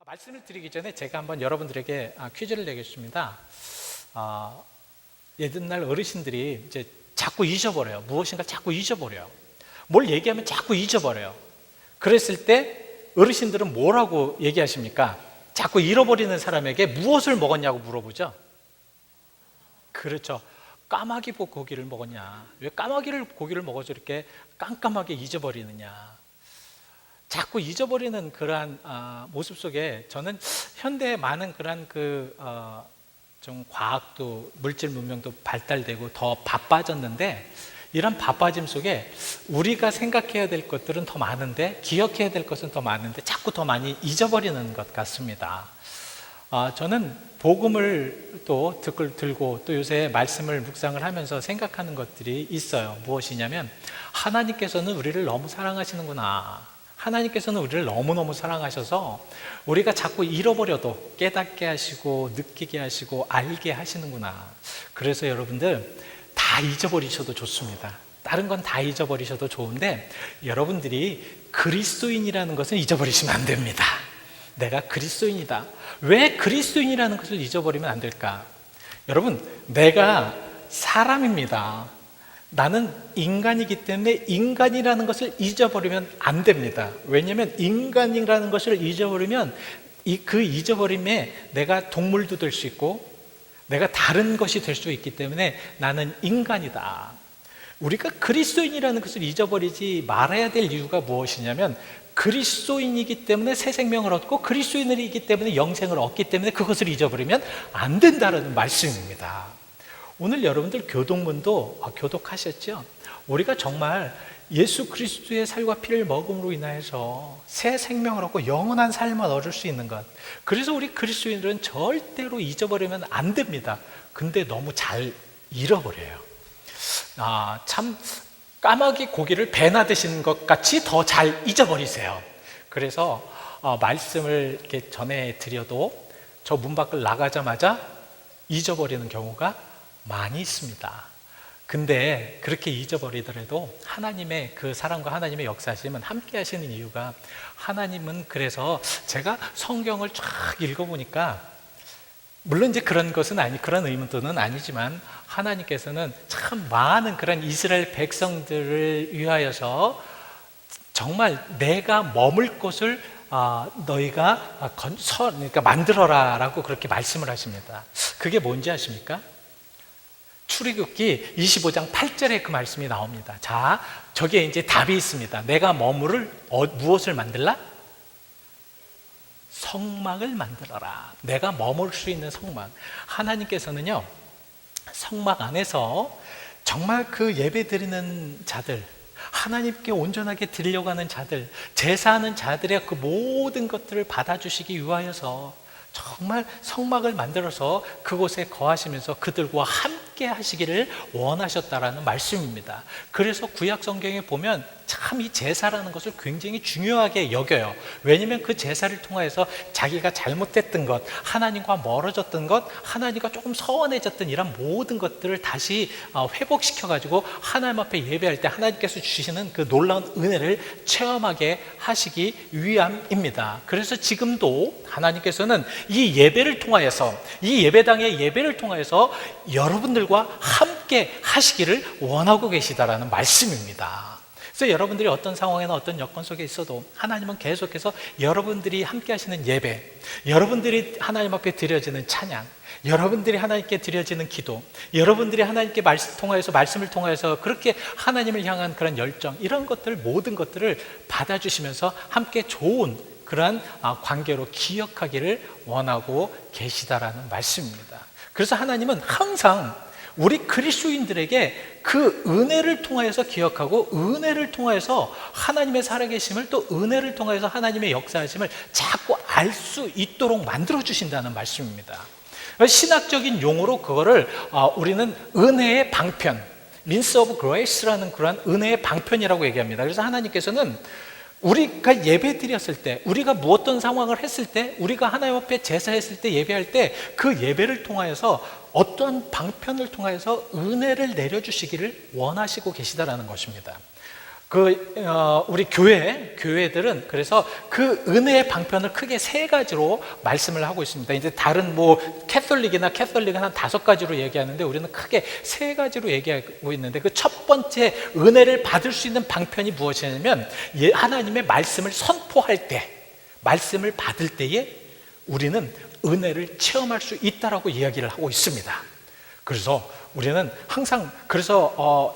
말씀을 드리기 전에 제가 한번 여러분들에게 퀴즈를 내겠습니다. 옛날 어르신들이 이제 자꾸 잊어버려요. 무엇인가 자꾸 잊어버려요. 뭘 얘기하면 자꾸 잊어버려요. 그랬을 때 어르신들은 뭐라고 얘기하십니까? 자꾸 잃어버리는 사람에게 무엇을 먹었냐고 물어보죠. 그렇죠. 까마귀 고기를 먹었냐. 왜 까마귀를 고기를 먹어서 이렇게 깜깜하게 잊어버리느냐. 자꾸 잊어버리는 그러한 모습 속에 저는 현대의 많은 그러한 좀 과학도 물질 문명도 발달되고 더 바빠졌는데, 이런 바빠짐 속에 우리가 생각해야 될 것들은 더 많은데, 기억해야 될 것은 더 많은데 자꾸 더 많이 잊어버리는 것 같습니다. 저는 복음을 또 들고 또 요새 말씀을 묵상을 하면서 생각하는 것들이 있어요. 무엇이냐면, 하나님께서는 우리를 너무 사랑하시는구나. 하나님께서는 우리를 너무너무 사랑하셔서 우리가 자꾸 잃어버려도 깨닫게 하시고 느끼게 하시고 알게 하시는구나. 그래서 여러분들 다 잊어버리셔도 좋습니다. 다른 건 다 잊어버리셔도 좋은데, 여러분들이 그리스도인이라는 것은 잊어버리시면 안 됩니다. 내가 그리스도인이다. 왜 그리스도인이라는 것을 잊어버리면 안 될까? 여러분, 내가 사람입니다. 나는 인간이기 때문에 인간이라는 것을 잊어버리면 안 됩니다. 왜냐하면 인간이라는 것을 잊어버리면 그 잊어버림에 내가 동물도 될 수 있고 내가 다른 것이 될 수 있기 때문에 나는 인간이다. 우리가 그리스도인이라는 것을 잊어버리지 말아야 될 이유가 무엇이냐면, 그리스도인이기 때문에 새 생명을 얻고 그리스도인이기 때문에 영생을 얻기 때문에 그것을 잊어버리면 안 된다는 말씀입니다. 오늘 여러분들 교독문도 교독하셨죠? 우리가 정말 예수 그리스도의 살과 피를 먹음으로 인하여서 새 생명을 얻고 영원한 삶을 얻을 수 있는 것, 그래서 우리 그리스도인들은 절대로 잊어버리면 안 됩니다. 근데 너무 잘 잃어버려요. 참 까마귀 고기를 배나 드시는 것 같이 더 잘 잊어버리세요. 그래서 말씀을 이렇게 전해드려도 저 문 밖을 나가자마자 잊어버리는 경우가 많이 있습니다. 근데 그렇게 잊어버리더라도 하나님의 그 사랑과 하나님의 역사심은 함께 하시는 이유가, 하나님은 그래서 제가 성경을 쫙 읽어보니까, 물론 이제 그런 의문은 아니지만, 하나님께서는 참 많은 그런 이스라엘 백성들을 위하여서 정말 내가 머물 곳을 너희가 그러니까 만들어라 라고 그렇게 말씀을 하십니다. 그게 뭔지 아십니까? 출애굽기 25장 8절에 그 말씀이 나옵니다. 자, 저기에 이제 답이 있습니다. 내가 머무를 무엇을 만들라? 성막을 만들어라. 내가 머물 수 있는 성막. 하나님께서는요, 성막 안에서 정말 그 예배 드리는 자들, 하나님께 온전하게 드리려고 하는 자들, 제사하는 자들의 그 모든 것들을 받아주시기 위하여서 정말 성막을 만들어서 그곳에 거하시면서 그들과 함께 하시기를 원하셨다라는 말씀입니다. 그래서 구약 성경에 보면 참 이 제사라는 것을 굉장히 중요하게 여겨요. 왜냐하면 그 제사를 통해서 자기가 잘못했던 것, 하나님과 멀어졌던 것, 하나님과 조금 서운해졌던 이런 모든 것들을 다시 회복시켜가지고 하나님 앞에 예배할 때 하나님께서 주시는 그 놀라운 은혜를 체험하게 하시기 위함입니다. 그래서 지금도 하나님께서는 이 예배를 통하여서, 이 예배당의 예배를 통하여서 여러분들과 함께 하시기를 원하고 계시다라는 말씀입니다. 그래서 여러분들이 어떤 상황이나 어떤 여건 속에 있어도 하나님은 계속해서 여러분들이 함께 하시는 예배, 여러분들이 하나님 앞에 드려지는 찬양, 여러분들이 하나님께 드려지는 기도, 여러분들이 하나님께 말씀을 통하여서 그렇게 하나님을 향한 그런 열정, 이런 것들, 모든 것들을 받아주시면서 함께 좋은 그러한 관계로 기억하기를 원하고 계시다라는 말씀입니다. 그래서 하나님은 항상 우리 그리스도인들에게 그 은혜를 통하여서 기억하고, 은혜를 통하여서 하나님의 살아계심을, 또 은혜를 통하여서 하나님의 역사하심을 자꾸 알 수 있도록 만들어 주신다는 말씀입니다. 신학적인 용어로 그거를 우리는 은혜의 방편, Means of Grace라는 그런 은혜의 방편이라고 얘기합니다. 그래서 하나님께서는 우리가 예배 드렸을 때, 우리가 무엇던 상황을 했을 때, 우리가 하나님 앞에 제사했을 때, 예배할 때 그 예배를 통하여서 어떤 방편을 통하여서 은혜를 내려주시기를 원하시고 계시다라는 것입니다. 우리 교회들은 그래서 그 은혜의 방편을 크게 세 가지로 말씀을 하고 있습니다. 이제 다른 캐톨릭은 한 5가지로 얘기하는데 우리는 크게 세 가지로 얘기하고 있는데, 그 첫 번째 은혜를 받을 수 있는 방편이 무엇이냐면, 하나님의 말씀을 선포할 때, 말씀을 받을 때에 우리는 은혜를 체험할 수 있다라고 이야기를 하고 있습니다. 그래서 우리는 항상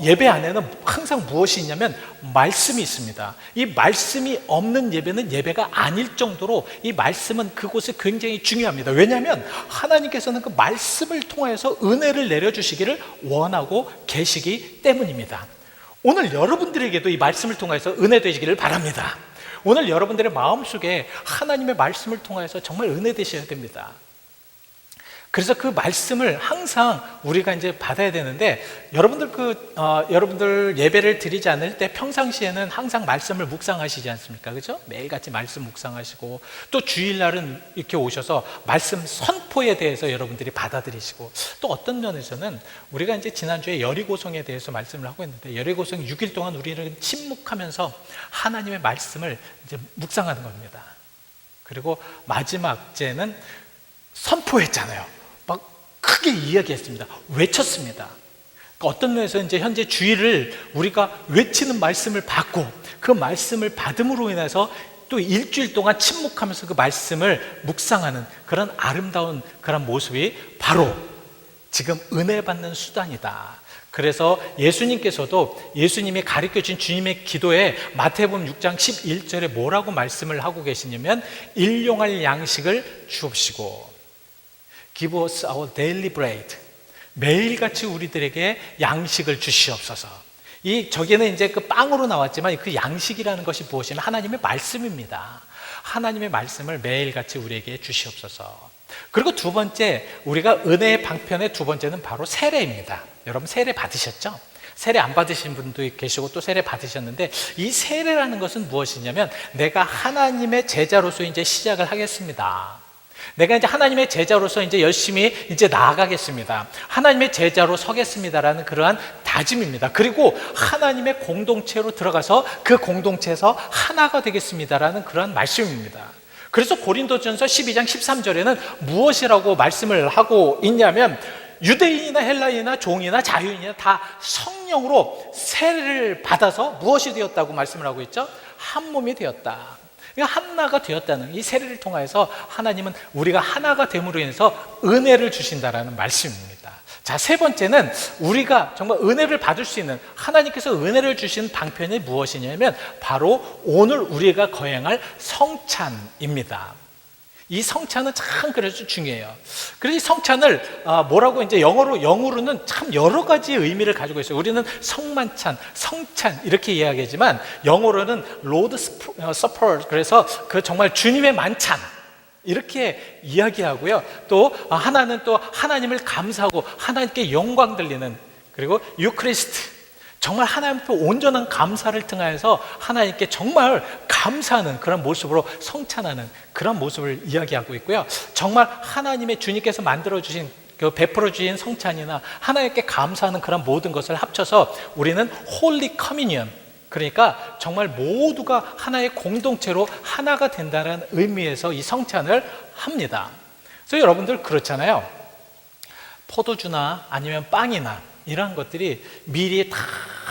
예배 안에는 항상 무엇이 있냐면 말씀이 있습니다. 이 말씀이 없는 예배는 예배가 아닐 정도로 이 말씀은 그곳에 굉장히 중요합니다. 왜냐하면 하나님께서는 그 말씀을 통해서 은혜를 내려주시기를 원하고 계시기 때문입니다. 오늘 여러분들에게도 이 말씀을 통해서 은혜 되시기를 바랍니다. 오늘 여러분들의 마음속에 하나님의 말씀을 통해서 정말 은혜 되셔야 됩니다. 그래서 그 말씀을 항상 우리가 이제 받아야 되는데, 여러분들 예배를 드리지 않을 때 평상시에는 항상 말씀을 묵상하시지 않습니까? 그죠? 매일같이 말씀 묵상하시고, 또 주일날은 이렇게 오셔서 말씀 선포에 대해서 여러분들이 받아들이시고, 또 어떤 면에서는 우리가 이제 지난주에 여리고성에 대해서 말씀을 하고 있는데, 여리고성 6일 동안 우리는 침묵하면서 하나님의 말씀을 이제 묵상하는 겁니다. 그리고 마지막 제는 선포했잖아요. 막 크게 이야기했습니다. 외쳤습니다. 그러니까 어떤 면에서 이제 현재 주일을 우리가 외치는 말씀을 받고, 그 말씀을 받음으로 인해서 또 일주일 동안 침묵하면서 그 말씀을 묵상하는 그런 아름다운 그런 모습이 바로 지금 은혜 받는 수단이다. 그래서 예수님이 가르쳐준 주님의 기도에 마태복음 6장 11절에 뭐라고 말씀을 하고 계시냐면, 일용할 양식을 주옵시고 Give us our daily bread. 매일같이 우리들에게 양식을 주시옵소서. 저기는 이제 그 빵으로 나왔지만 그 양식이라는 것이 무엇이냐면 하나님의 말씀입니다. 하나님의 말씀을 매일같이 우리에게 주시옵소서. 그리고 두 번째, 우리가 은혜의 방편의 두 번째는 바로 세례입니다. 여러분 세례 받으셨죠? 세례 안 받으신 분도 계시고 또 세례 받으셨는데, 이 세례라는 것은 무엇이냐면, 내가 하나님의 제자로서 이제 시작을 하겠습니다. 내가 이제 하나님의 제자로서 이제 열심히 이제 나아가겠습니다. 하나님의 제자로 서겠습니다라는 그러한 다짐입니다. 그리고 하나님의 공동체로 들어가서 그 공동체에서 하나가 되겠습니다라는 그러한 말씀입니다. 그래서 고린도전서 12장 13절에는 무엇이라고 말씀을 하고 있냐면, 유대인이나 헬라인이나 종이나 자유인이나 다 성령으로 세례를 받아서 무엇이 되었다고 말씀을 하고 있죠? 한 몸이 되었다. 하나가 되었다는 이 세례를 통해서 하나님은 우리가 하나가 됨으로 인해서 은혜를 주신다라는 말씀입니다. 자, 세 번째는 우리가 정말 은혜를 받을 수 있는, 하나님께서 은혜를 주신 방편이 무엇이냐면 바로 오늘 우리가 거행할 성찬입니다. 이 성찬은 참 그래서 중요해요. 그래서 이 성찬을 뭐라고 이제 영어로는 참 여러 가지 의미를 가지고 있어요. 우리는 성만찬, 성찬 이렇게 이야기하지만 영어로는 Lord Supper, 그래서 그 정말 주님의 만찬 이렇게 이야기하고요. 또 하나는 또 하나님을 감사하고 하나님께 영광 돌리는, 그리고 유크리스트, 정말 하나님 앞에 온전한 감사를 통해서 하나님께 정말 감사하는 그런 모습으로 성찬하는 그런 모습을 이야기하고 있고요. 정말 하나님의 주님께서 만들어주신, 베풀어 주신 성찬이나 하나님께 감사하는 그런 모든 것을 합쳐서 우리는 홀리 커뮤니언, 그러니까 정말 모두가 하나의 공동체로 하나가 된다는 의미에서 이 성찬을 합니다. 그래서 여러분들 그렇잖아요. 포도주나 아니면 빵이나 이런 것들이 미리 다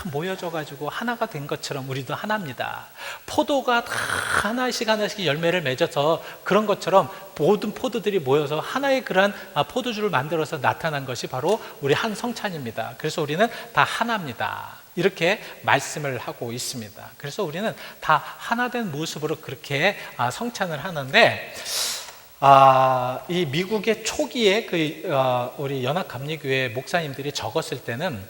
모여져가지고 하나가 된 것처럼 우리도 하나입니다. 포도가 다 하나씩 열매를 맺어서 그런 것처럼 모든 포도들이 모여서 하나의 그런 포도주를 만들어서 나타난 것이 바로 우리 한 성찬입니다. 그래서 우리는 다 하나입니다. 이렇게 말씀을 하고 있습니다. 그래서 우리는 다 하나된 모습으로 그렇게 성찬을 하는데, 이 미국의 초기에 우리 연합감리교회 목사님들이 적었을 때는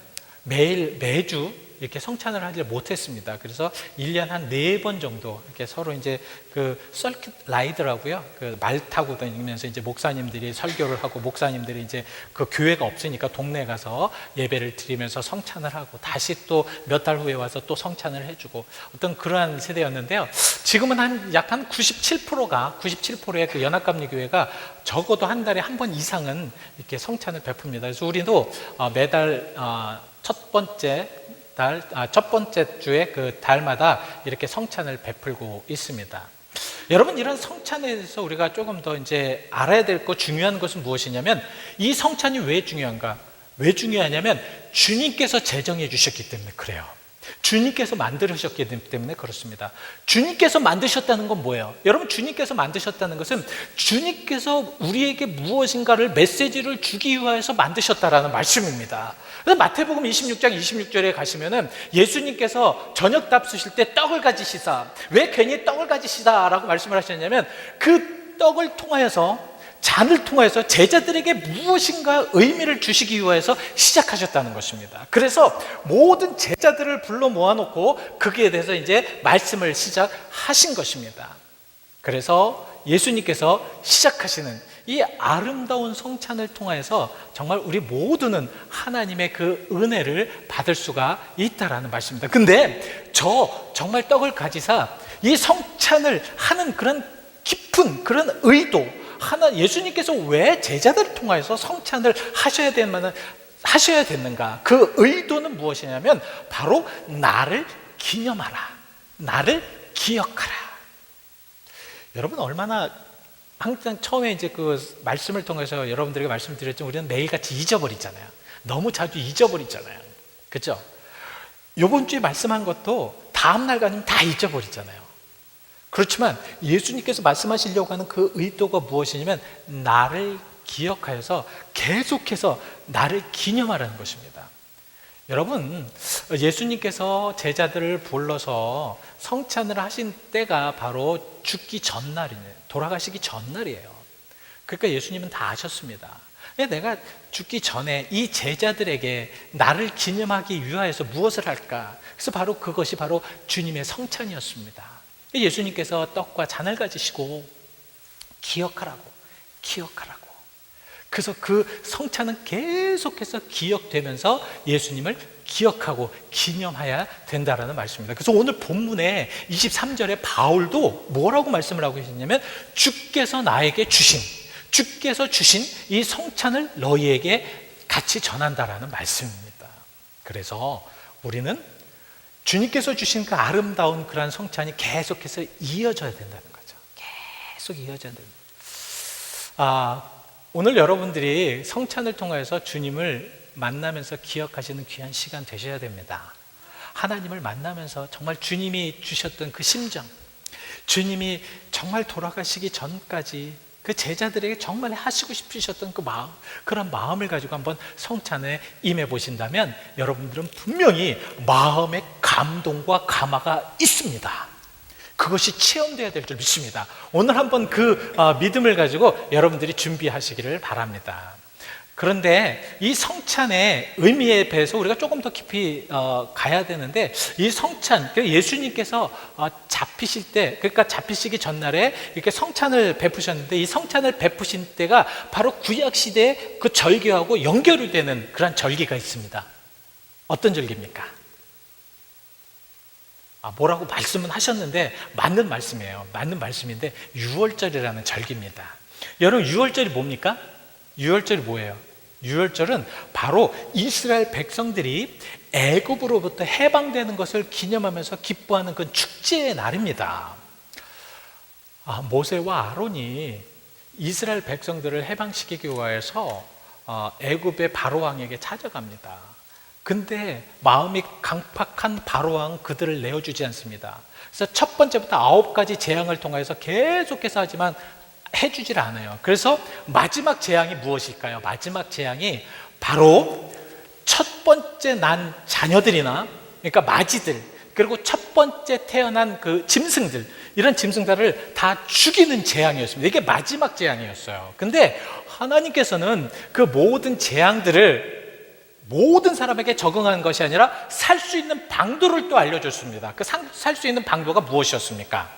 매주 이렇게 성찬을 하지 못했습니다. 그래서 1년 한 4번 정도 이렇게 서로 이제 그 서킷 라이드라고요. 그 말 타고 다니면서 이제 목사님들이 설교를 하고, 목사님들이 이제 그 교회가 없으니까 동네 가서 예배를 드리면서 성찬을 하고, 다시 또 몇 달 후에 와서 또 성찬을 해주고, 어떤 그러한 세대였는데요. 지금은 약 한 97%의 그 연합감리교회가 적어도 한 달에 한 번 이상은 이렇게 성찬을 베풉니다. 그래서 우리도 매달 첫 번째 첫 번째 주에 그 달마다 이렇게 성찬을 베풀고 있습니다. 여러분, 이런 성찬에 대해서 우리가 조금 더 이제 알아야 될 거, 중요한 것은 무엇이냐면, 이 성찬이 왜 중요한가? 왜 중요하냐면 주님께서 제정해 주셨기 때문에 그래요. 주님께서 만드셨기 때문에 그렇습니다. 주님께서 만드셨다는 건 뭐예요? 여러분, 주님께서 만드셨다는 것은 주님께서 우리에게 무엇인가를, 메시지를 주기 위해서 만드셨다라는 말씀입니다. 그래서 마태복음 26장 26절에 가시면은 예수님께서 저녁밥 쓰실 때 떡을 가지시사, 왜 괜히 떡을 가지시다라고 말씀을 하셨냐면, 그 떡을 통하여서, 잔을 통해서 제자들에게 무엇인가 의미를 주시기 위해서 시작하셨다는 것입니다. 그래서 모든 제자들을 불러 모아놓고 거기에 대해서 이제 말씀을 시작하신 것입니다. 그래서 예수님께서 시작하시는 이 아름다운 성찬을 통해서 정말 우리 모두는 하나님의 그 은혜를 받을 수가 있다라는 말씀입니다. 근데 정말 떡을 가지사 이 성찬을 하는 그런 깊은 그런 의도, 예수님께서 왜 제자들을 통해서 성찬을 하셔야 됐는가? 그 의도는 무엇이냐면 바로 나를 기념하라, 나를 기억하라. 여러분, 얼마나 항상 처음에 이제 그 말씀을 통해서 여러분들에게 말씀드렸지만 우리는 매일같이 잊어버리잖아요. 너무 자주 잊어버리잖아요. 그렇죠? 이번 주에 말씀한 것도 다음 날 가면 다 잊어버리잖아요. 그렇지만 예수님께서 말씀하시려고 하는 그 의도가 무엇이냐면 나를 기억하여서 계속해서 나를 기념하라는 것입니다. 여러분, 예수님께서 제자들을 불러서 성찬을 하신 때가 바로 죽기 전날이에요. 돌아가시기 전날이에요. 그러니까 예수님은 다 아셨습니다. 내가 죽기 전에 이 제자들에게 나를 기념하기 위하여서 무엇을 할까? 그래서 바로 그것이 바로 주님의 성찬이었습니다. 예수님께서 떡과 잔을 가지시고 기억하라고. 그래서 그 성찬은 계속해서 기억되면서 예수님을 기억하고 기념해야 된다라는 말씀입니다. 그래서 오늘 본문에 23절에 바울도 뭐라고 말씀을 하고 계시냐면 주께서 주신 이 성찬을 너희에게 같이 전한다라는 말씀입니다. 그래서 우리는 주님께서 주신 그 아름다운 그러한 성찬이 계속해서 이어져야 된다는 거죠. 계속 이어져야 된다. 오늘 여러분들이 성찬을 통해서 주님을 만나면서 기억하시는 귀한 시간 되셔야 됩니다. 하나님을 만나면서 정말 주님이 주셨던 그 심정, 주님이 정말 돌아가시기 전까지 그 제자들에게 정말 하시고 싶으셨던 그 마음, 그런 마음을 가지고 한번 성찬에 임해 보신다면 여러분들은 분명히 마음의 감동과 감화가 있습니다. 그것이 체험되어야 될 줄 믿습니다. 오늘 한번 그 믿음을 가지고 여러분들이 준비하시기를 바랍니다. 그런데 이 성찬의 의미에 대해서 우리가 조금 더 깊이 가야 되는데, 이 성찬, 예수님께서 잡히실 때, 그러니까 잡히시기 전날에 이렇게 성찬을 베푸셨는데, 이 성찬을 베푸신 때가 바로 구약시대의 그 절기하고 연결이 되는 그런 절기가 있습니다. 어떤 절기입니까? 뭐라고 말씀은 하셨는데 맞는 말씀이에요. 맞는 말씀인데 유월절이라는 절기입니다. 여러분, 유월절이 뭡니까? 유월절이 뭐예요? 유월절은 바로 이스라엘 백성들이 애굽으로부터 해방되는 것을 기념하면서 기뻐하는 그 축제의 날입니다. 모세와 아론이 이스라엘 백성들을 해방시키기 위해서 애굽의 바로왕에게 찾아갑니다. 근데 마음이 강팍한 바로왕 그들을 내어주지 않습니다. 그래서 첫 번째부터 9가지 재앙을 통해서 계속해서 하지만 해주질 않아요. 그래서 마지막 재앙이 무엇일까요? 마지막 재앙이 바로 첫 번째 난 자녀들이나, 그러니까 마지들, 그리고 첫 번째 태어난 그 짐승들, 이런 짐승들을 다 죽이는 재앙이었습니다. 이게 마지막 재앙이었어요. 근데 하나님께서는 그 모든 재앙들을 모든 사람에게 적응하는 것이 아니라 살 수 있는 방도를 또 알려줬습니다. 그 살 수 있는 방도가 무엇이었습니까?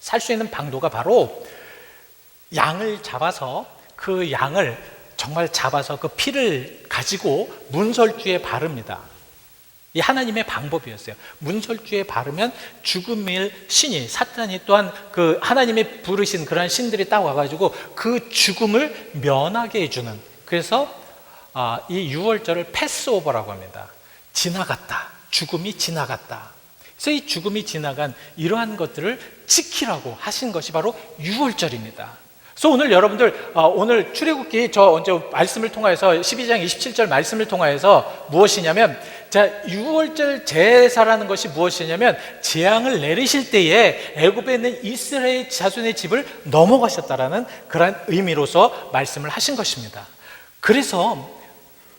살 수 있는 방도가 바로 양을 잡아서, 그 양을 정말 잡아서 그 피를 가지고 문설주에 바릅니다. 이 하나님의 방법이었어요. 문설주에 바르면 죽음의 신이, 사탄이 또한 그 하나님이 부르신 그런 신들이 딱 와가지고 그 죽음을 면하게 해주는, 그래서 이 유월절을 패스오버라고 합니다. 지나갔다. 죽음이 지나갔다. 그래서 이 죽음이 지나간 이러한 것들을 지키라고 하신 것이 바로 유월절입니다. 그래서 오늘 여러분들 오늘 출애굽기 저 언제 말씀을 통하여서 12장 27절 말씀을 통하여서 무엇이냐면, 자, 유월절 제사라는 것이 무엇이냐면 재앙을 내리실 때에 애굽에 있는 이스라엘 자손의 집을 넘어가셨다라는 그런 의미로서 말씀을 하신 것입니다. 그래서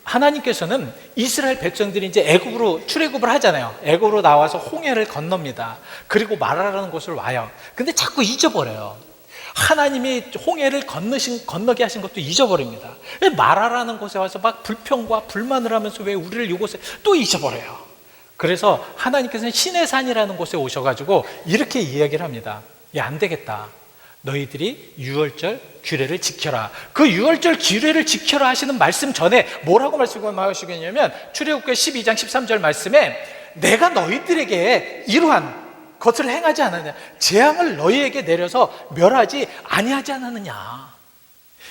하나님께서는 이스라엘 백성들이 이제 애굽으로 출애굽을 하잖아요. 애굽으로 나와서 홍해를 건넙니다. 그리고 마라라는 곳을 와요. 근데 자꾸 잊어버려요. 하나님이 홍해를 건너게 하신 것도 잊어버립니다. 마라라는 곳에 와서 막 불평과 불만을 하면서 왜 우리를 이곳에 또 잊어버려요. 그래서 하나님께서는 시내산이라는 곳에 오셔가지고 이렇게 이야기를 합니다. 야, 안 되겠다. 너희들이 유월절 규례를 지켜라. 그 유월절 규례를 지켜라 하시는 말씀 전에 뭐라고 말씀하시겠냐면, 출애굽기 12장 13절 말씀에 내가 너희들에게 이러한 것을 행하지 않았느냐, 재앙을 너희에게 내려서 멸하지 아니하지 않았느냐,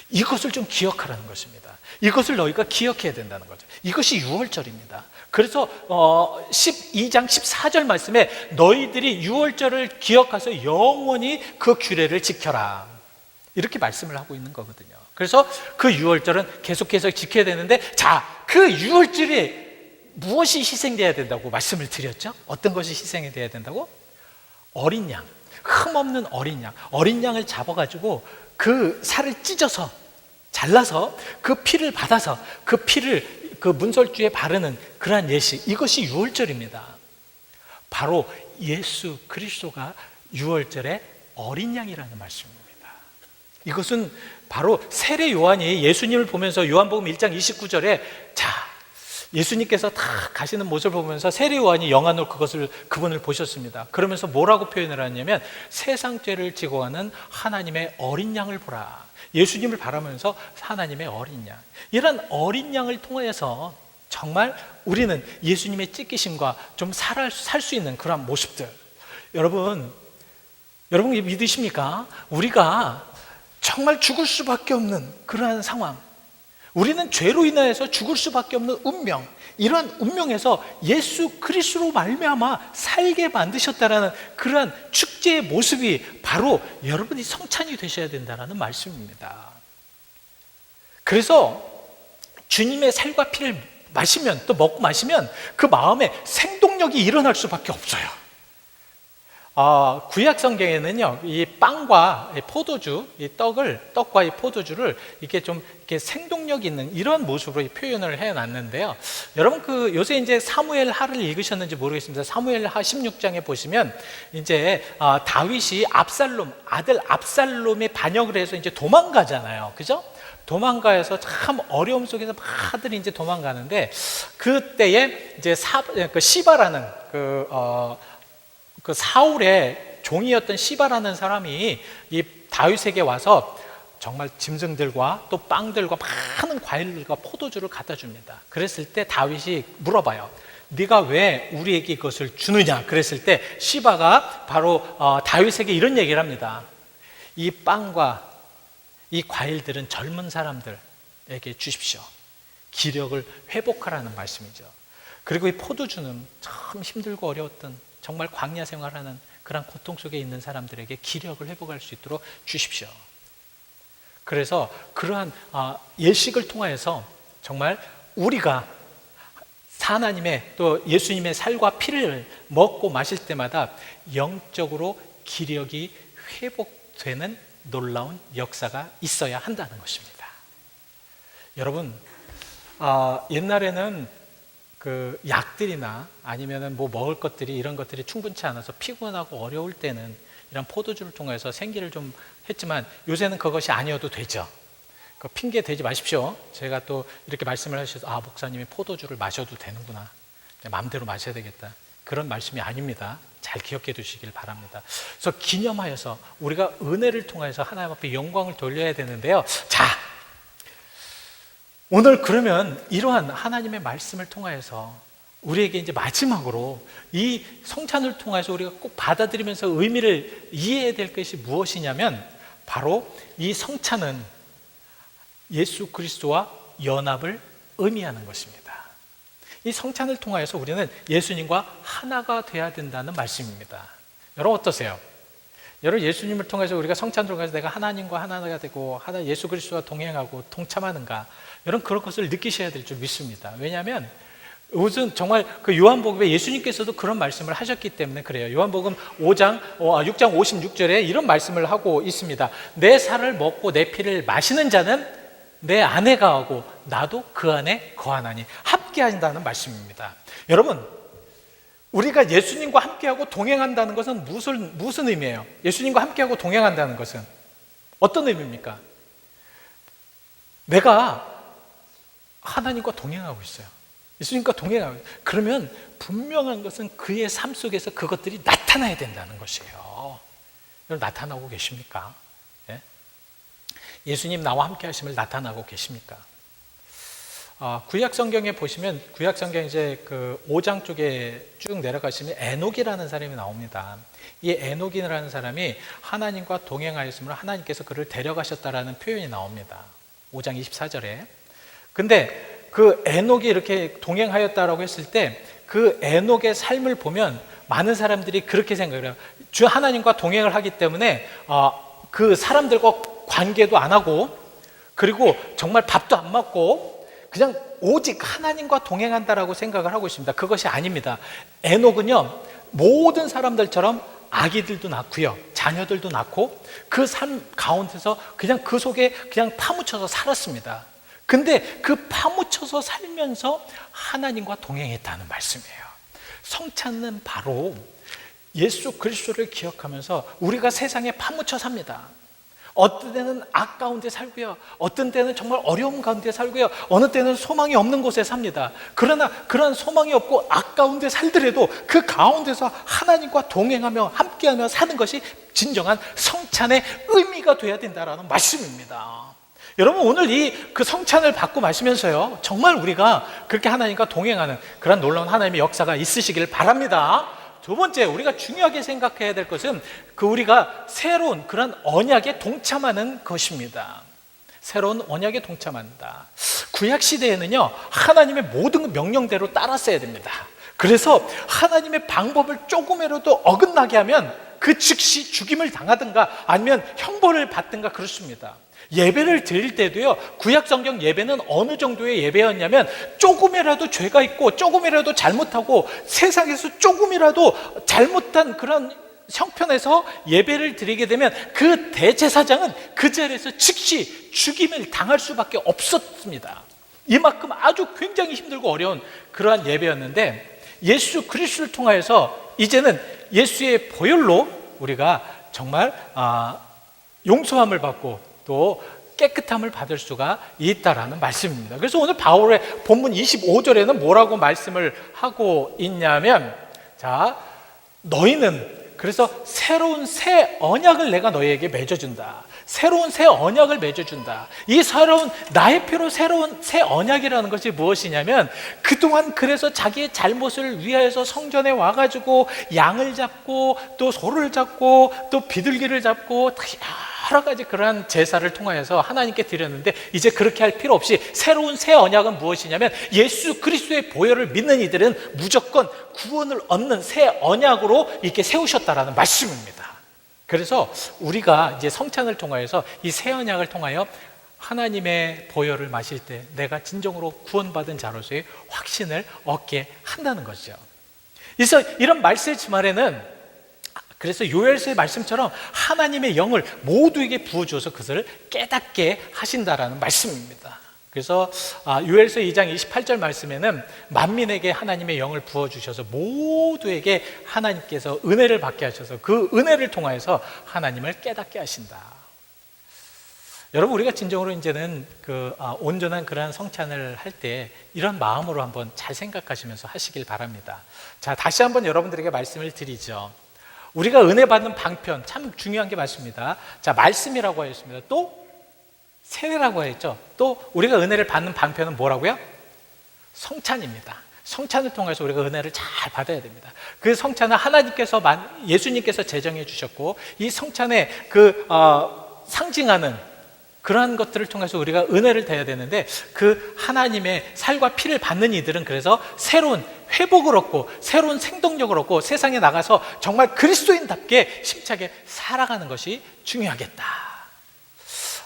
이것을 좀 기억하라는 것입니다. 이것을 너희가 기억해야 된다는 거죠. 이것이 유월절입니다. 그래서 12장 14절 말씀에 너희들이 유월절을 기억해서 영원히 그 규례를 지켜라, 이렇게 말씀을 하고 있는 거거든요. 그래서 그 유월절은 계속해서 지켜야 되는데, 자, 그 유월절에 무엇이 희생돼야 된다고 말씀을 드렸죠? 어떤 것이 희생이 돼야 된다고? 어린 양, 흠없는 어린 양, 어린 양을 잡아가지고 그 살을 찢어서 잘라서 그 피를 받아서 그 피를 그 문설주에 바르는 그러한 예식, 이것이 유월절입니다. 바로 예수 그리스도가 유월절의 어린 양이라는 말씀입니다. 이것은 바로 세례 요한이 예수님을 보면서 요한복음 1장 29절에 자, 예수님께서 다 가시는 모습을 보면서 세례 요한이 영안으로 그분을 보셨습니다. 그러면서 뭐라고 표현을 하냐면, 세상 죄를 지고 가는 하나님의 어린 양을 보라. 예수님을 바라면서 하나님의 어린 양, 이런 어린 양을 통해서 정말 우리는 예수님의 찢기심과 좀 살 수 있는 그런 모습들, 여러분 믿으십니까? 우리가 정말 죽을 수밖에 없는 그러한 상황, 우리는 죄로 인하여서 죽을 수밖에 없는 운명, 이러한 운명에서 예수 그리스도로 말미암아 살게 만드셨다라는 그러한 축제의 모습이 바로 여러분이 성찬이 되셔야 된다는 말씀입니다. 그래서 주님의 살과 피를 마시면, 또 먹고 마시면 그 마음에 생동력이 일어날 수밖에 없어요. 구약 성경에는요, 이 빵과 포도주, 이 떡과 이 포도주를 이렇게 좀 이렇게 생동력 있는 이런 모습으로 표현을 해놨는데요. 여러분 요새 이제 사무엘 하를 읽으셨는지 모르겠습니다. 사무엘 하 16장에 보시면 이제 다윗이 아들 압살롬의 반역을 해서 이제 도망가잖아요. 그죠? 도망가서 참 어려움 속에서 아들이 이제 도망가는데, 그때에 이제 시바라는 그 사울의 종이었던 시바라는 사람이 이 다윗에게 와서 정말 짐승들과 또 빵들과 많은 과일들과 포도주를 갖다 줍니다. 그랬을 때 다윗이 물어봐요. 네가 왜 우리에게 이것을 주느냐? 그랬을 때 시바가 바로 다윗에게 이런 얘기를 합니다. 이 빵과 이 과일들은 젊은 사람들에게 주십시오. 기력을 회복하라는 말씀이죠. 그리고 이 포도주는 참 힘들고 어려웠던, 정말 광야 생활하는 그런 고통 속에 있는 사람들에게 기력을 회복할 수 있도록 주십시오. 그래서 그러한 예식을 통하여서 정말 우리가 하나님의 또 예수님의 살과 피를 먹고 마실 때마다 영적으로 기력이 회복되는 놀라운 역사가 있어야 한다는 것입니다. 여러분, 옛날에는 그 약들이나 아니면은 뭐 먹을 것들이, 이런 것들이 충분치 않아서 피곤하고 어려울 때는 이런 포도주를 통해서 생기를 좀 했지만, 요새는 그것이 아니어도 되죠. 그 핑계 대지 마십시오. 제가 또 이렇게 말씀을 하셔서 목사님이 포도주를 마셔도 되는구나, 마음대로 마셔야 되겠다, 그런 말씀이 아닙니다. 잘 기억해 두시길 바랍니다. 그래서 기념하여서 우리가 은혜를 통해서 하나님 앞에 영광을 돌려야 되는데요. 자, 오늘 그러면 이러한 하나님의 말씀을 통하여서 우리에게 이제 마지막으로 이 성찬을 통해서 우리가 꼭 받아들이면서 의미를 이해해야 될 것이 무엇이냐면, 바로 이 성찬은 예수 그리스도와 연합을 의미하는 것입니다. 이 성찬을 통하여서 우리는 예수님과 하나가 돼야 된다는 말씀입니다. 여러분 어떠세요? 여러분 예수님을 통해서 우리가 성찬을 통해서 내가 하나님과 하나가 되고 하나 예수 그리스도와 동행하고 동참하는가, 여러분 그런 것을 느끼셔야 될 줄 믿습니다. 왜냐하면 요즘 정말 그 요한복음에 예수님께서도 그런 말씀을 하셨기 때문에 그래요. 요한복음 6장 56절에 이런 말씀을 하고 있습니다. 내 살을 먹고 내 피를 마시는 자는 내 안에 거하고 나도 그 안에 거하나니, 함께 한다는 말씀입니다. 여러분 우리가 예수님과 함께하고 동행한다는 것은 무슨 의미예요? 예수님과 함께하고 동행한다는 것은 어떤 의미입니까? 내가 하나님과 동행하고 있어요. 예수님과 동행하고 있어요. 그러면 분명한 것은 그의 삶 속에서 그것들이 나타나야 된다는 것이에요. 여러분 나타나고 계십니까? 예? 예수님 나와 함께 하심을 나타나고 계십니까? 구약 성경에 보시면 구약 성경 이제 그 5장 쪽에 쭉 내려가시면 에녹이라는 사람이 나옵니다. 이 에녹이라는 사람이 하나님과 동행하였으므로 하나님께서 그를 데려가셨다라는 표현이 나옵니다. 5장 24절에. 근데 그 에녹이 이렇게 동행하였다라고 했을 때 그 에녹의 삶을 보면 많은 사람들이 그렇게 생각을 해요. 주 하나님과 동행을 하기 때문에 그 사람들과 관계도 안 하고, 그리고 정말 밥도 안 먹고 그냥 오직 하나님과 동행한다라고 생각을 하고 있습니다. 그것이 아닙니다. 에녹은요 모든 사람들처럼 아기들도 낳고요, 자녀들도 낳고 그 삶 가운데서 그냥 그 속에 그냥 파묻혀서 살았습니다. 근데 그 파묻혀서 살면서 하나님과 동행했다는 말씀이에요. 성찬은 바로 예수 그리스도를 기억하면서 우리가 세상에 파묻혀 삽니다. 어떤 때는 악 가운데 살고요, 어떤 때는 정말 어려움 가운데 살고요, 어느 때는 소망이 없는 곳에 삽니다. 그러나 그런 소망이 없고 악 가운데 살더라도 그 가운데서 하나님과 동행하며 함께하며 사는 것이 진정한 성찬의 의미가 돼야 된다라는 말씀입니다. 여러분 오늘 그 성찬을 받고 마시면서요 정말 우리가 그렇게 하나님과 동행하는 그런 놀라운 하나님의 역사가 있으시길 바랍니다. 두 번째, 우리가 중요하게 생각해야 될 것은 우리가 새로운 그런 언약에 동참하는 것입니다. 새로운 언약에 동참한다. 구약 시대에는요 하나님의 모든 명령대로 따랐어야 됩니다. 그래서 하나님의 방법을 조금이라도 어긋나게 하면 그 즉시 죽임을 당하든가 아니면 형벌을 받든가 그렇습니다. 예배를 드릴 때도요 구약 성경 예배는 어느 정도의 예배였냐면 조금이라도 죄가 있고 조금이라도 잘못하고 세상에서 조금이라도 잘못한 그런 형편에서 예배를 드리게 되면 그 대제사장은 그 자리에서 즉시 죽임을 당할 수밖에 없었습니다. 이만큼 아주 굉장히 힘들고 어려운 그러한 예배였는데, 예수 그리스도를 통하여서 이제는 예수의 보혈로 우리가 정말 용서함을 받고 또 깨끗함을 받을 수가 있다라는 말씀입니다. 그래서 오늘 바울의 본문 25절에는 뭐라고 말씀을 하고 있냐면, 자, 너희는 그래서 새로운 새 언약을 내가 너희에게 맺어준다. 새로운 새 언약을 맺어준다. 이 새로운 나의 피로 새로운 새 언약이라는 것이 무엇이냐면, 그동안 그래서 자기의 잘못을 위하여서 성전에 와가지고 양을 잡고 또 소를 잡고 또 비둘기를 잡고 여러 가지 그러한 제사를 통하여서 하나님께 드렸는데, 이제 그렇게 할 필요 없이 새로운 새 언약은 무엇이냐면 예수 그리스도의 보혈을 믿는 이들은 무조건 구원을 얻는 새 언약으로 이렇게 세우셨다라는 말씀입니다. 그래서 우리가 이제 성찬을 통하여서 이 새 언약을 통하여 하나님의 보혈을 마실 때 내가 진정으로 구원받은 자로서의 확신을 얻게 한다는 거죠. 그래서 이런 말씀의 주말에는, 그래서 요엘서의 말씀처럼 하나님의 영을 모두에게 부어주어서 그것을 깨닫게 하신다라는 말씀입니다. 그래서 요엘서 2장 28절 말씀에는 만민에게 하나님의 영을 부어주셔서 모두에게 하나님께서 은혜를 받게 하셔서 그 은혜를 통하여서 하나님을 깨닫게 하신다. 여러분 우리가 진정으로 이제는 온전한 그러한 성찬을 할 때 이런 마음으로 한번 잘 생각하시면서 하시길 바랍니다. 자, 다시 한번 여러분들에게 말씀을 드리죠. 우리가 은혜 받는 방편, 참 중요한 게 맞습니다. 자, 말씀이라고 하였습니다. 또 세례라고 했죠. 또 우리가 은혜를 받는 방편은 뭐라고요? 성찬입니다. 성찬을 통해서 우리가 은혜를 잘 받아야 됩니다. 그 성찬은 하나님께서 예수님께서 제정해 주셨고, 이 성찬의 상징하는 그러한 것들을 통해서 우리가 은혜를 대해야 되는데, 그 하나님의 살과 피를 받는 이들은 그래서 새로운 회복을 얻고 새로운 생동력을 얻고 세상에 나가서 정말 그리스도인답게 힘차게 살아가는 것이 중요하겠다.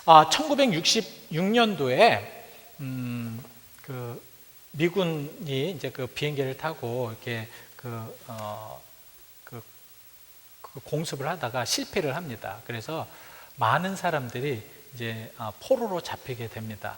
1966년도에 그 미군이 이제 그 비행기를 타고 이렇게 그 공습을 하다가 실패를 합니다. 그래서 많은 사람들이 이제 포로로 잡히게 됩니다.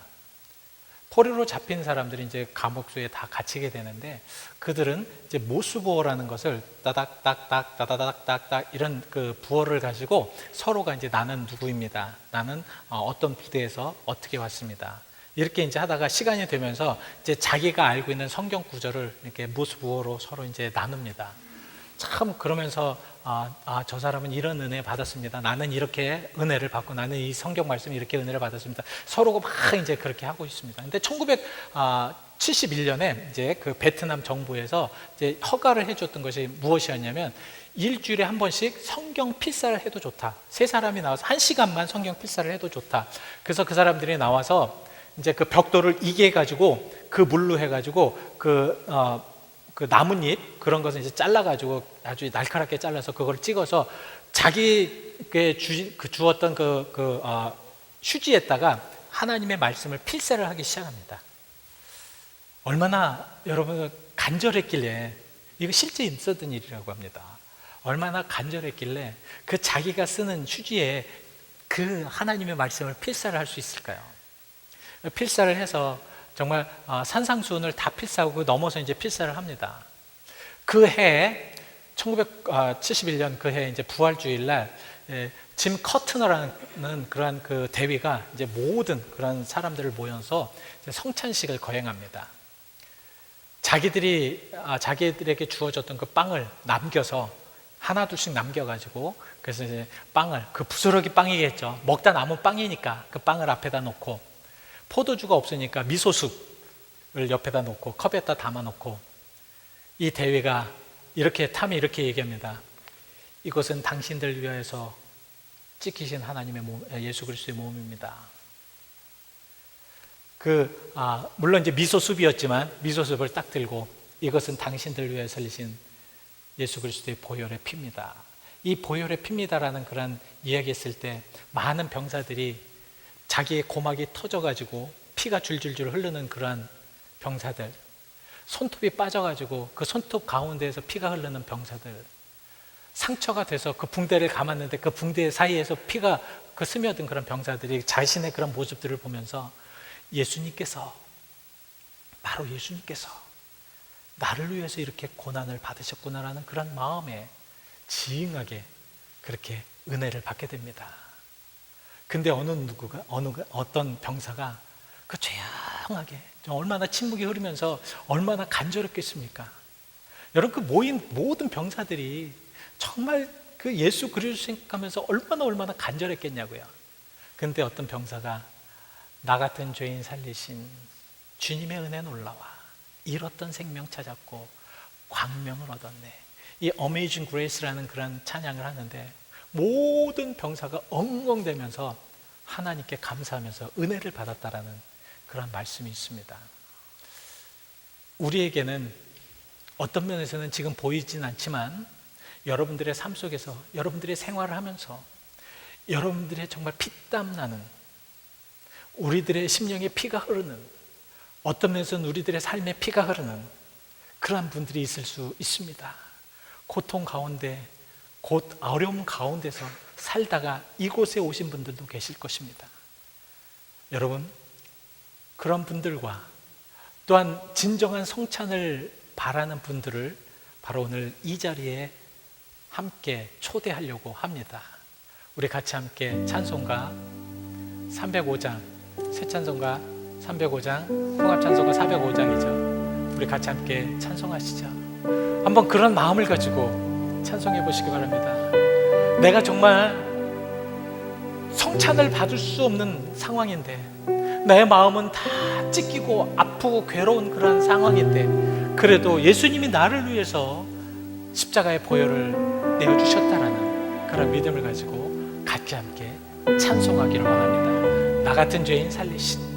포로로 잡힌 사람들이 이제 감옥소에 다 갇히게 되는데, 그들은 이제 모수부호라는 것을 따닥따닥 따다닥따닥 이런 그 부호를 가지고 서로가 이제 나는 누구입니다, 나는 어떤 부대에서 어떻게 왔습니다, 이렇게 이제 하다가 시간이 되면서 이제 자기가 알고 있는 성경 구절을 이렇게 모수부호로 서로 이제 나눕니다. 참 그러면서 저 사람은 이런 은혜 받았습니다, 나는 이렇게 은혜를 받고, 나는 이 성경 말씀 이렇게 은혜를 받았습니다. 서로가 막 이제 그렇게 하고 있습니다. 근데 1971년에 이제 그 베트남 정부에서 이제 허가를 해줬던 것이 무엇이었냐면, 일주일에 한 번씩 성경 필사를 해도 좋다. 세 사람이 나와서 1시간만 성경 필사를 해도 좋다. 그래서 그 사람들이 나와서 이제 그 벽돌을 이게 가지고 그 물로 해가지고 그 나뭇잎 그런 것을 이제 잘라가지고 아주 날카롭게 잘라서 그걸 찍어서 자기에게 주었던 휴지에다가 하나님의 말씀을 필사를 하기 시작합니다. 얼마나 여러분 간절했길래, 이거 실제 있었던 일이라고 합니다. 얼마나 간절했길래 그 자기가 쓰는 휴지에 그 하나님의 말씀을 필사를 할 수 있을까요? 필사를 해서 정말 산상수훈을 다 필사하고 넘어서 이제 필사를 합니다. 그 해 1971년 그 해 이제 부활주일날 짐 커트너라는 그러한 그 대위가 이제 모든 그런 사람들을 모여서 성찬식을 거행합니다. 자기들에게 주어졌던 그 빵을 남겨서 하나둘씩 남겨가지고, 그래서 이제 빵을, 그 부스러기 빵이겠죠, 먹다 남은 빵이니까 그 빵을 앞에다 놓고, 포도주가 없으니까 미소숙을 옆에다 놓고 컵에다 담아놓고, 이 대위가 이렇게 타면 이렇게 얘기합니다. 이것은 당신들 위하여서 찢기신 하나님의 몸, 예수 그리스도의 몸입니다. 물론 이제 미소숲이었지만 미소숲을 딱 들고, 이것은 당신들 위하여 흘리신 예수 그리스도의 보혈의 피입니다. 이 보혈의 피입니다라는 그런 이야기했을 때 많은 병사들이 자기의 고막이 터져가지고 피가 줄줄줄 흐르는 그러한 병사들, 손톱이 빠져가지고 그 손톱 가운데에서 피가 흐르는 병사들, 상처가 돼서 그 붕대를 감았는데 그 붕대 사이에서 피가 스며든 그런 병사들이 자신의 그런 모습들을 보면서 바로 예수님께서 나를 위해서 이렇게 고난을 받으셨구나라는 그런 마음에 지응하게 그렇게 은혜를 받게 됩니다. 근데 어떤 병사가 그 조용하게, 얼마나 침묵이 흐르면서 얼마나 간절했겠습니까? 여러분, 그 모인 모든 병사들이 정말 그 예수 그리스도 생각하면서 얼마나 간절했겠냐고요. 근데 어떤 병사가 나 같은 죄인 살리신 주님의 은혜 놀라와 잃었던 생명 찾았고 광명을 얻었네, 이 Amazing Grace라는 그런 찬양을 하는데, 모든 병사가 엉엉대면서 하나님께 감사하면서 은혜를 받았다라는 그런 말씀이 있습니다. 우리에게는 어떤 면에서는 지금 보이진 않지만, 여러분들의 삶 속에서, 여러분들의 생활을 하면서 여러분들의 정말 피땀 나는, 우리들의 심령에 피가 흐르는, 어떤 면에서는 우리들의 삶에 피가 흐르는 그러한 분들이 있을 수 있습니다. 고통 가운데, 곧 어려움 가운데서 살다가 이곳에 오신 분들도 계실 것입니다. 여러분, 그런 분들과 또한 진정한 성찬을 바라는 분들을 바로 오늘 이 자리에 함께 초대하려고 합니다. 우리 같이 함께 찬송가 305장, 새 찬송가 305장, 통합 찬송가 405장이죠. 우리 같이 함께 찬송하시죠. 한번 그런 마음을 가지고 찬송해 보시기 바랍니다. 내가 정말 성찬을 받을 수 없는 상황인데, 내 마음은 다 찢기고 아프고 괴로운 그런 상황인데, 그래도 예수님이 나를 위해서 십자가의 보혈을 내어주셨다라는 그런 믿음을 가지고 같이 함께 찬송하기를 원합니다. 나 같은 죄인 살리신